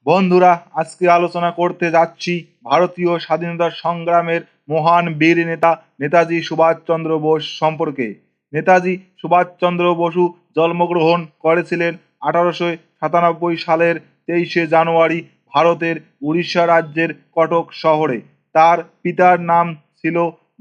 বন্ধুরা, আজকে আলোচনা করতে যাচ্ছি ভারতীয় স্বাধীনতা সংগ্রামের মহান বীর নেতা নেতাজি সুভাষচন্দ্র বোস সম্পর্কে। নেতাজি সুভাষচন্দ্র বসু জন্মগ্রহণ করেছিলেন 1897 সালের 23 জানুয়ারি ভারতের উড়িষ্যা রাজ্যের কটক শহরে। তার পিতার নাম ছিল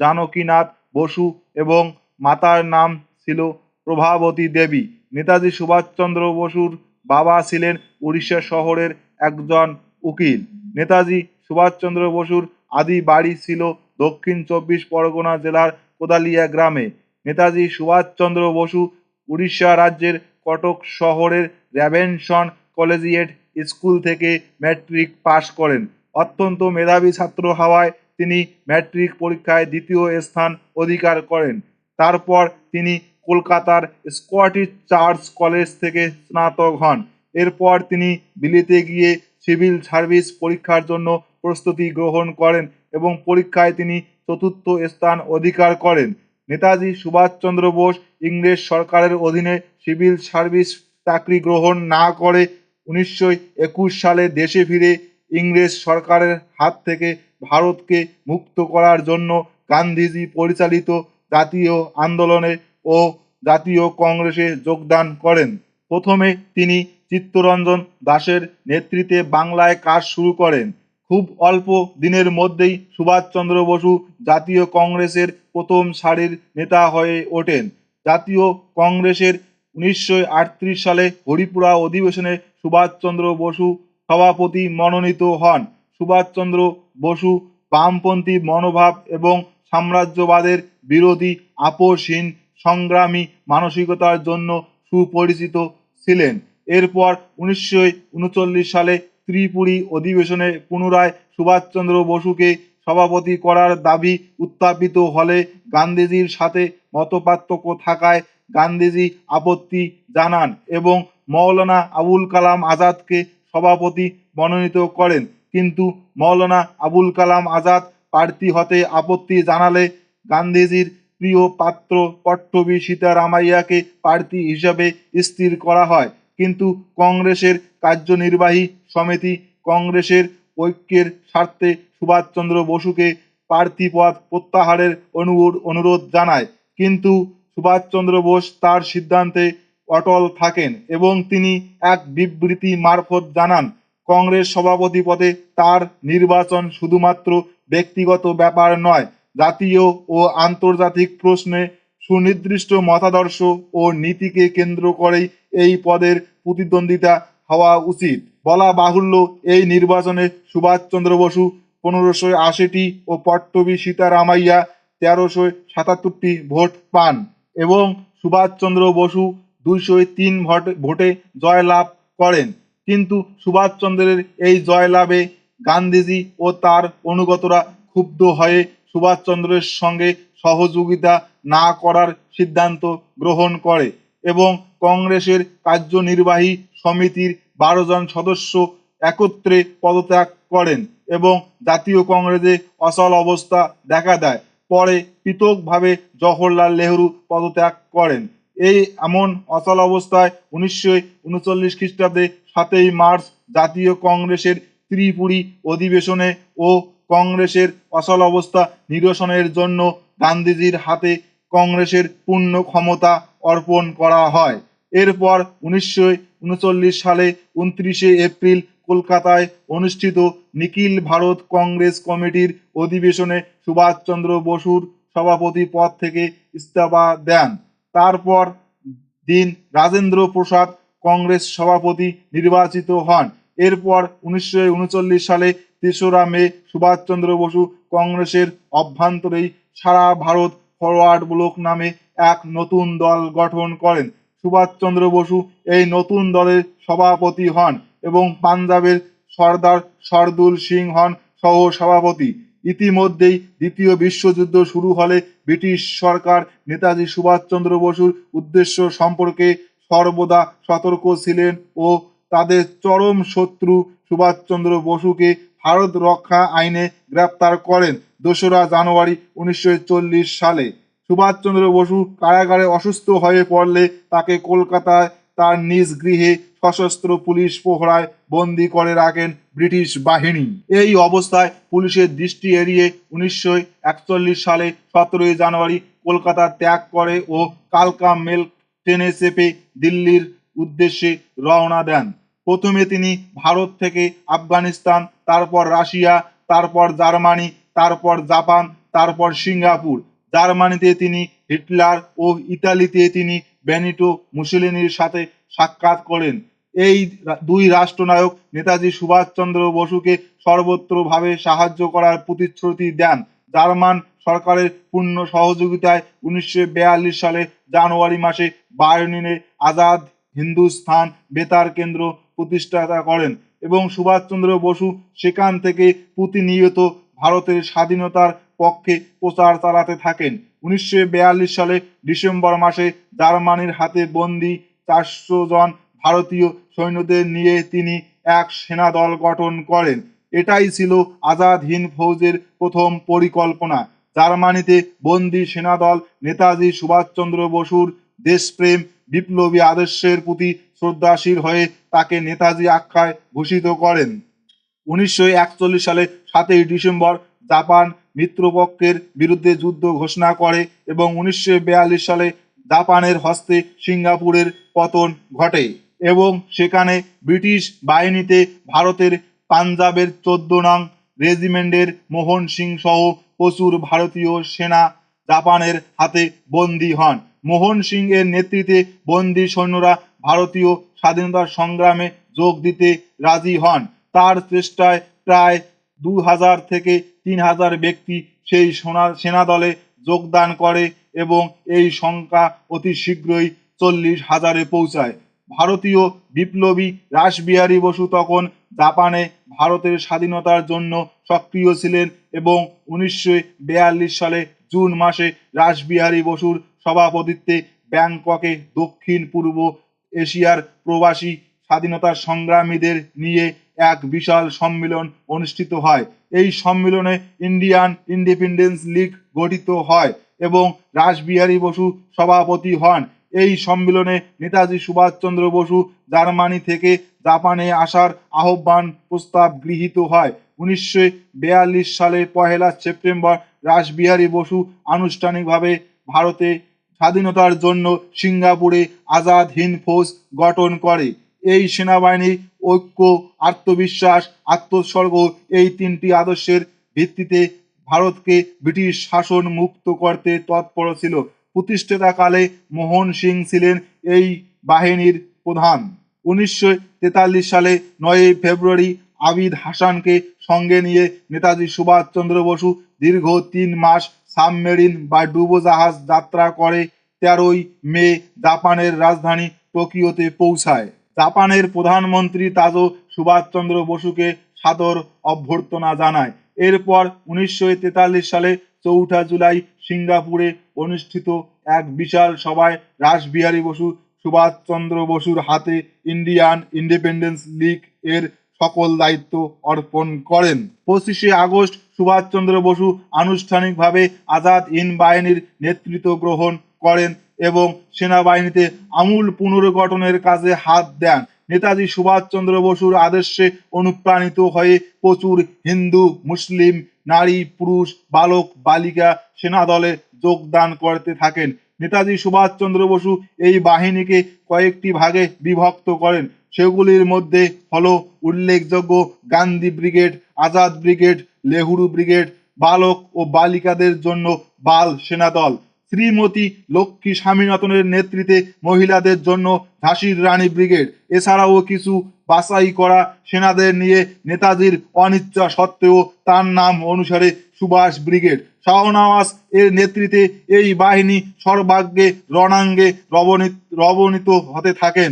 জানকীনাথ বসু এবং মাতার নাম ছিল প্রভাবতী দেবী। নেতাজি সুভাষচন্দ্র বসুর বাবা ছিলেন উড়িষ্যা শহরের একজন উকিল। নেতাজি সুভাষচন্দ্র বসুর আদি বাড়ি ছিল দক্ষিণ 24 পরগনা জেলার কোদালিয়া গ্রামে। নেতাজি সুভাষচন্দ্র বসু উড়িষ্যা রাজ্যের কটক শহরের র্যাভেনশন কলেজিয়েট স্কুল থেকে ম্যাট্রিক পাশ করেন। অত্যন্ত মেধাবী ছাত্র হওয়ায় তিনি ম্যাট্রিক পরীক্ষায় দ্বিতীয় স্থান অধিকার করেন। তারপর তিনি কলকাতার স্কটিশ চার্চ কলেজ থেকে স্নাতক হন। এরপর তিনি বিলেতে গিয়ে সিভিল সার্ভিস পরীক্ষার জন্য প্রস্তুতি গ্রহণ করেন এবং পরীক্ষায় তিনি চতুর্থ স্থান অধিকার করেন। নেতাজি সুভাষচন্দ্র বোস ইংরেজ সরকারের অধীনে সিভিল সার্ভিস চাকরি গ্রহণ না করে 1921 সালে দেশে ফিরে ইংরেজ সরকারের হাত থেকে ভারতকে মুক্ত করার জন্য গান্ধীজি পরিচালিত জাতীয় আন্দোলনে ও জাতীয় কংগ্রেসে যোগদান করেন। প্রথমে তিনি চিত্তরঞ্জন দাসের নেতৃত্বে বাংলায় কাজ শুরু করেন। খুব অল্প দিনের মধ্যেই সুভাষচন্দ্র বসু জাতীয় কংগ্রেসের প্রথম সারির নেতা হয়ে ওঠেন। জাতীয় কংগ্রেসের 1938 সালে হরিপুরা অধিবেশনে সুভাষচন্দ্র বসু সভাপতি মনোনীত হন। সুভাষচন্দ্র বসু বামপন্থী মনোভাব এবং সাম্রাজ্যবাদের বিরোধী আপোষহীন সংগ্রামী মানসিকতার জন্য সুপরিচিত ছিলেন। এরপর 1939 সালে ত্রিপুরী অধিবেশনে পুনরায় সুভাষচন্দ্র বসুকে সভাপতি করার দাবি উত্থাপিত হলে গান্ধীজির সাথে মতপার্থক্য থাকায় গান্ধীজি আপত্তি জানান এবং মৌলানা আবুল কালাম আজাদকে সভাপতি মনোনীত করেন। কিন্তু মৌলানা আবুল কালাম আজাদ প্রার্থী হতে আপত্তি জানালে গান্ধীজির প্রিয় পাত্র পট্টবী সীতারামাইয়াকে প্রার্থী হিসাবে স্থির করা হয়। কিন্তু কংগ্রেসের কার্যনির্বাহী সমিতি কংগ্রেসের ঐক্যের স্বার্থে সুভাষচন্দ্র বসুকে প্রার্থীপদ প্রত্যাহারের অনুরোধ জানায়। কিন্তু সুভাষচন্দ্র বোস তার সিদ্ধান্তে অটল থাকেন এবং তিনি এক বিবৃতি মারফত জানান, কংগ্রেস সভাপতি পদে তার নির্বাচন শুধুমাত্র ব্যক্তিগত ব্যাপার নয়, জাতীয় ও আন্তর্জাতিক প্রশ্নে সুনির্দিষ্ট মতাদর্শ ও নীতিকে কেন্দ্র করেই এই পদের প্রতিদ্বন্দ্বিতা হওয়া উচিত। বলা বাহুল্য, এই নির্বাচনে সুভাষচন্দ্র বসু 1580টি ও পট্টবী সীতারামাইয়া 1377টি ভোট পান এবং সুভাষচন্দ্র বসু 203 ভোটে জয়লাভ করেন। কিন্তু সুভাষচন্দ্রের এই জয়লাভে গান্ধীজি ও তার অনুগতরা ক্ষুব্ধ হয়ে সুভাষচন্দ্রের সঙ্গে সহযোগিতা না করার সিদ্ধান্ত গ্রহণ করে এবং কংগ্রেসের কার্যনির্বাহী সমিতির 12 জন সদস্য একত্রে পদত্যাগ করেন এবং জাতীয় কংগ্রেসে অচল অবস্থা দেখা দেয়। পরে পৃথকভাবে জওহরলাল নেহরু পদত্যাগ করেন। এই এমন অচল অবস্থায় 1939 খ্রিস্টাব্দে 7 মার্চ জাতীয় কংগ্রেসের ত্রিপুরী অধিবেশনে ও কংগ্রেসের অচল অবস্থা নিরসনের জন্য গান্ধীজির হাতে কংগ্রেসের পূর্ণ ক্ষমতা অর্পণ করা হয়। এরপর 1939 সালে 29 এপ্রিল কলকাতায় অনুষ্ঠিত নিখিল ভারত কংগ্রেস কমিটির অধিবেশনে সুভাষচন্দ্র বসুর সভাপতি পদ থেকে ইস্তফা দেন। তারপর দিন রাজেন্দ্র প্রসাদ কংগ্রেস সভাপতি নির্বাচিত হন। এরপর 1939 সালে 3রা মে সুভাষচন্দ্র বসু কংগ্রেসের অভ্যন্তরেই সারা ভারত ফরওয়ার্ড ব্লক নামে এক নতুন দল গঠন করেন। সুভাষচন্দ্র বসু এই নতুন দলের সভাপতি হন এবং পাঞ্জাবের সর্দার সরদুল সিং হন সহ সভাপতি। ইতিমধ্যেই দ্বিতীয় বিশ্বযুদ্ধ শুরু হলে ব্রিটিশ সরকার নেতাজি সুভাষচন্দ্র বসুর উদ্দেশ্য সম্পর্কে সর্বদা সতর্ক ছিলেন ও তাদের চরম শত্রু সুভাষচন্দ্র বসুকে ভারত রক্ষা আইনে গ্রেপ্তার করেন 2রা জানুয়ারি 1940 সালে। সুভাষচন্দ্র বসু কারাগারে অসুস্থ হয়ে পড়লে তাকে কলকাতায় তার নিজ গৃহে সশস্ত্র পুলিশ প্রহরায় বন্দি করে রাখেন ব্রিটিশ বাহিনী। এই অবস্থায় পুলিশের দৃষ্টি এড়িয়ে 1941 সালে 17 জানুয়ারি কলকাতা ত্যাগ করে ও কালকা মেল ট্রেনে চেপে দিল্লির উদ্দেশ্যে রওনা দেন। প্রথমে তিনি ভারত থেকে আফগানিস্তান, তারপর রাশিয়া, তারপর জার্মানি, তারপর জাপান, তারপর সিঙ্গাপুর। জার্মানিতে তিনি হিটলার ও ইতালিতে তিনি বেনিটো মুসোলিনির সাথে সাক্ষাৎ করেন। এই দুই রাষ্ট্রনায়ক নেতাজি সুভাষচন্দ্র বসুকে সর্বত্রভাবে সাহায্য করার প্রতিশ্রুতি দেন। জার্মান সরকারের পূর্ণ সহযোগিতায় 1942 সালে জানুয়ারি মাসে বার্লিনে আজাদ হিন্দুস্তান বেতার কেন্দ্র প্রতিষ্ঠা করেন এবং সুভাষচন্দ্র বসু সেখান থেকে প্রতিনিয়ত ভারতের স্বাধীনতার পক্ষে প্রচার চালাতে থাকেন। 1942 সালে ডিসেম্বর মাসে জার্মানির হাতে বন্দী 400 জন ভারতীয় সৈন্যদের নিয়ে তিনি এক সেনাদল গঠন করেন। এটাই ছিল আজাদ হিন্দ ফৌজের প্রথম পরিকল্পনা। জার্মানিতে বন্দী সেনাদল নেতাজি সুভাষচন্দ্র বসুর দেশপ্রেম, বিপ্লবী আদর্শের প্রতি শ্রদ্ধাশীল হয়ে তাকে নেতাজি আখ্যায় ভূষিত করেন। 1941 সালে 7 ডিসেম্বর জাপান মিত্রপক্ষের বিরুদ্ধে যুদ্ধ ঘোষণা করে এবং 1942 সালে জাপানের হস্তে সিঙ্গাপুরের পতন ঘটে এবং সেখানে ব্রিটিশ বাহিনীতে ভারতের পাঞ্জাবের 14 নং রেজিমেন্টের মোহন সিং সহ প্রচুর ভারতীয় সেনা জাপানের হাতে বন্দী হন। মোহন সিং এর নেতৃত্বে বন্দী সৈন্যরা ভারতীয় স্বাধীনতা সংগ্রামে যোগ দিতে রাজি হন। তার চেষ্টায় প্রায় 2000 থেকে 3000 ব্যক্তি সেই সেনাদলে যোগদান করে এবং এই সংখ্যা অতি শীঘ্রই 40,000-এ পৌঁছায়। ভারতীয় বিপ্লবী রাসবিহারী বসু তখন জাপানে ভারতের স্বাধীনতার জন্য সক্রিয় ছিলেন এবং 1942 সালে জুন মাসে রাসবিহারী বসুর সভাপতিত্বে ব্যাংককে দক্ষিণ পূর্ব এশিয়ার প্রবাসী স্বাধীনতা সংগ্রামীদের নিয়ে এক বিশাল সম্মেলন অনুষ্ঠিত হয়। এই সম্মেলনে ইন্ডিয়ান ইন্ডিপেন্ডেন্স লীগ গঠিত হয় এবং রাসবিহারী বসু সভাপতি হন। এই সম্মেলনে নেতাজি সুভাষচন্দ্র বসু জার্মানি থেকে জাপানে আসার আহ্বান প্রস্তাব গৃহীত হয়। 1942 সালে 1 সেপ্টেম্বর রাসবিহারী বসু আনুষ্ঠানিকভাবে ভারতে স্বাধীনতার জন্য সিঙ্গাপুরে আজাদ হিন্দ ফৌজ গঠন করে। এই সেনাবাহিনী ঐক্য, আত্মবিশ্বাস, আত্মোৎসর্গ এই তিনটি আদর্শের ভিত্তিতে ভারতকে ব্রিটিশ শাসন মুক্ত করতে তৎপর ছিল। প্রতিষ্ঠাতাকালে মোহন সিং ছিলেন এই বাহিনীর প্রধান। 1943 সালে 9 ফেব্রুয়ারি আবিদ হাসানকে সঙ্গে নিয়ে নেতাজি সুভাষচন্দ্র বসু দীর্ঘ 3 মাস সাবমেরিন বা ডুবোজাহাজ যাত্রা করে 13 মে জাপানের রাজধানী টোকিওতে পৌঁছায়। জাপানের প্রধানমন্ত্রী তাজো সুভাষচন্দ্র বসুকে সাদর অভ্যর্থনা জানায়। এরপর 1943 সালে 4 জুলাই সিঙ্গাপুরে অনুষ্ঠিত এক বিশাল সভায় রাসবিহারী বসু সুভাষচন্দ্র বসুর হাতে ইন্ডিয়ান ইন্ডিপেন্ডেন্স লীগ এর সকল দায়িত্ব অর্পণ করেন। 25 আগস্ট সুভাষচন্দ্র বসু আনুষ্ঠানিকভাবে আজাদ হিন্দ বাহিনীর নেতৃত্ব গ্রহণ করেন এবং সেনাবাহিনীতে আমূল পুনর্গঠনের কাজে হাত দেন। নেতাজি সুভাষচন্দ্র বসুর আদর্শে অনুপ্রাণিত হয়ে প্রচুর হিন্দু, মুসলিম, নারী, পুরুষ, বালক, বালিকা সেনাদলে যোগদান করতে থাকেন। নেতাজি সুভাষচন্দ্র বসু এই বাহিনীকে কয়েকটি ভাগে বিভক্ত করেন। সেগুলির মধ্যে হলো উল্লেখযোগ্য Gandhi brigade, Azad brigade, Nehru brigade, বালক ও বালিকাদের জন্য বাল সেনাদল, শ্রীমতী লক্ষ্মী স্বামীনাথনের নেতৃত্বে মহিলাদের জন্য ঝাঁসির রানী ব্রিগেড, এছাড়াও কিছু বাছাই করা সেনাদের নিয়ে নেতাজির অনিচ্ছা সত্ত্বেও তার নাম অনুসারে সুভাষ ব্রিগেড। শাহনওয়াজ এর নেতৃত্বে এই বাহিনী সর্বাগ্রে রণাঙ্গে রবনীত হতে থাকেন।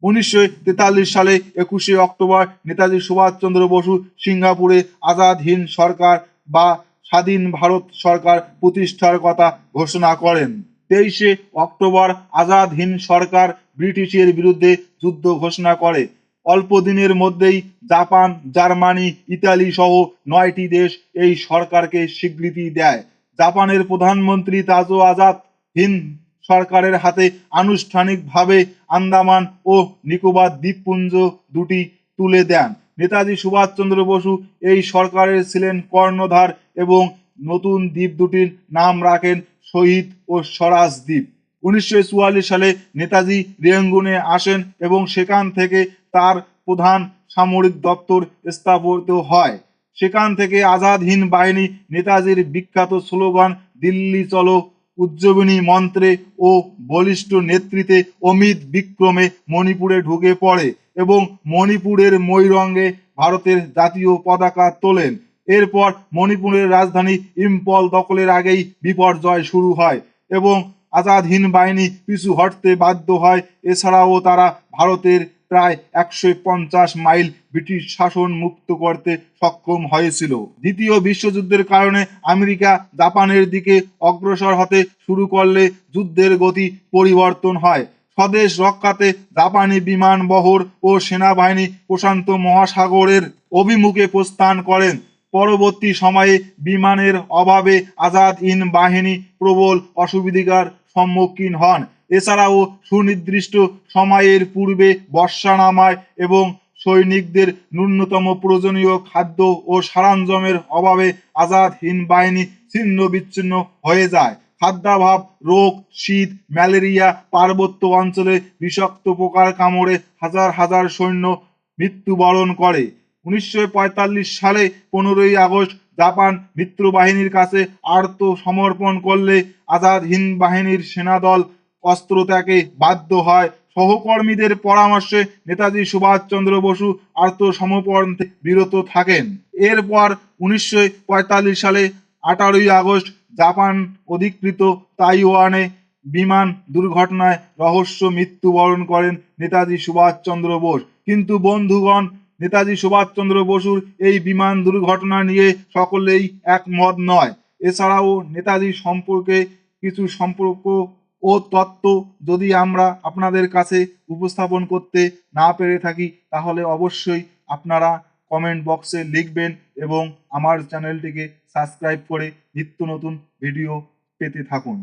1943 সালে 21 অক্টোবর নেতাজি সুভাষচন্দ্র বসু সিঙ্গাপুরে আজাদ হিন্দ সরকার বা স্বাধীন ভারত সরকার প্রতিষ্ঠার কথা ঘোষণা করেন। 23 অক্টোবর আজাদ হিন্দ সরকার ব্রিটিশের বিরুদ্ধে যুদ্ধ ঘোষণা করে। অল্প দিনের মধ্যেই জাপান, জার্মানি, ইতালি সহ 9টি দেশ এই সরকারকে স্বীকৃতি দেয়। জাপানের প্রধানমন্ত্রী তাজো আজাদ হিন্দ সরকারের হাতে আনুষ্ঠানিকভাবে আন্দামান ও নিকোবর দ্বীপপুঞ্জ দুটি তুলে দেন। নেতাজি সুভাষচন্দ্র বসু এই সরকারের ছিলেন কর্ণধার এবং নতুন দ্বীপ দুটির নাম রাখেন শহীদ ও স্বরাজ দ্বীপ। 1944 সালে নেতাজি রেঙ্গুনে আসেন এবং সেখান থেকে তার প্রধান সামরিক দপ্তর স্থাপিত হয়। সেখান থেকে আজাদ হিন্দ বাহিনী নেতাজির বিখ্যাত স্লোগান দিল্লি চলো, উজ্জীবনী মন্ত্রে ও বলিষ্ঠ নেতৃত্বে অমিত বিক্রমে মণিপুরে ঢুকে পড়ে এবং মণিপুরের ময়ূরঙ্গে ভারতের জাতীয় পতাকা তোলেন। এরপর মণিপুরের রাজধানী ইম্ফল দখলের আগেই বিপর্যয় শুরু হয় এবং আজাদ হিন্দ বাহিনী পিছু হটতে বাধ্য হয়। এছাড়াও তারা ভারতের প্রায় 150 মাইল ব্রিটিশ শাসন মুক্ত করতে সক্ষম হয়েছিল। দ্বিতীয় বিশ্বযুদ্ধের কারণে আমেরিকা জাপানের দিকে অগ্রসর হতে শুরু করলে যুদ্ধের গতি পরিবর্তন হয়। স্বদেশ রক্ষাতে জাপানি বিমান বহর ও সেনাবাহিনী প্রশান্ত মহাসাগরের অভিমুখে প্রস্থান করেন। পরবর্তী সময়ে বিমানের অভাবে আজাদ হিন্দ বাহিনী প্রবল অসুবিধার সম্মুখীন হন। এছাড়াও সুনির্দিষ্ট সময়ের পূর্বে বর্ষা নামায় এবং সৈনিকদের ন্যূনতম প্রয়োজনীয় খাদ্য ও সরঞ্জামের অভাবে আজাদ হিন্দ বাহিনী ছিন্ন বিচ্ছিন্ন হয়ে যায়। খাদ্যাভাব, রোগ, শীত, ম্যালেরিয়া, পার্বত্য অঞ্চলে বিষাক্ত পোকার কামড়ে হাজার হাজার সৈন্য মৃত্যুবরণ করে। 1945 সালে 15ই আগস্ট জাপান মিত্রবাহিনীর কাছে আত্মসমর্পণ করলে আজাদ হিন্দ বাহিনীর সেনাদল অস্ত্র ত্যাগে বাধ্য হয়। সহকর্মীদের পরামর্শে নেতাজি সুভাষচন্দ্র বসু আত্মসমর্পণ থেকে বিরত থাকেন। এরপর 1945 সালে 18ই আগস্ট জাপান অধিকৃত তাইওয়ানে বিমান দুর্ঘটনায় রহস্য মৃত্যুবরণ করেন নেতাজি সুভাষচন্দ্র বোস। কিন্তু বন্ধুগণ, নেতাজি সুভাষচন্দ্র বসুর এই বিমান দুর্ঘটনা নিয়ে সকলেই একমত নয়। এছাড়াও নেতাজি সম্পর্কে কিছু সম্পর্ক ও তত্ত্ব যদি আমরা আপনাদের কাছে উপস্থাপন করতে না পেরে থাকি, তাহলে অবশ্যই আপনারা কমেন্ট বক্সে লিখবেন এবং আমার চ্যানেলটিকে সাবস্ক্রাইব করে নিত্য নতুন ভিডিও পেতে থাকুন।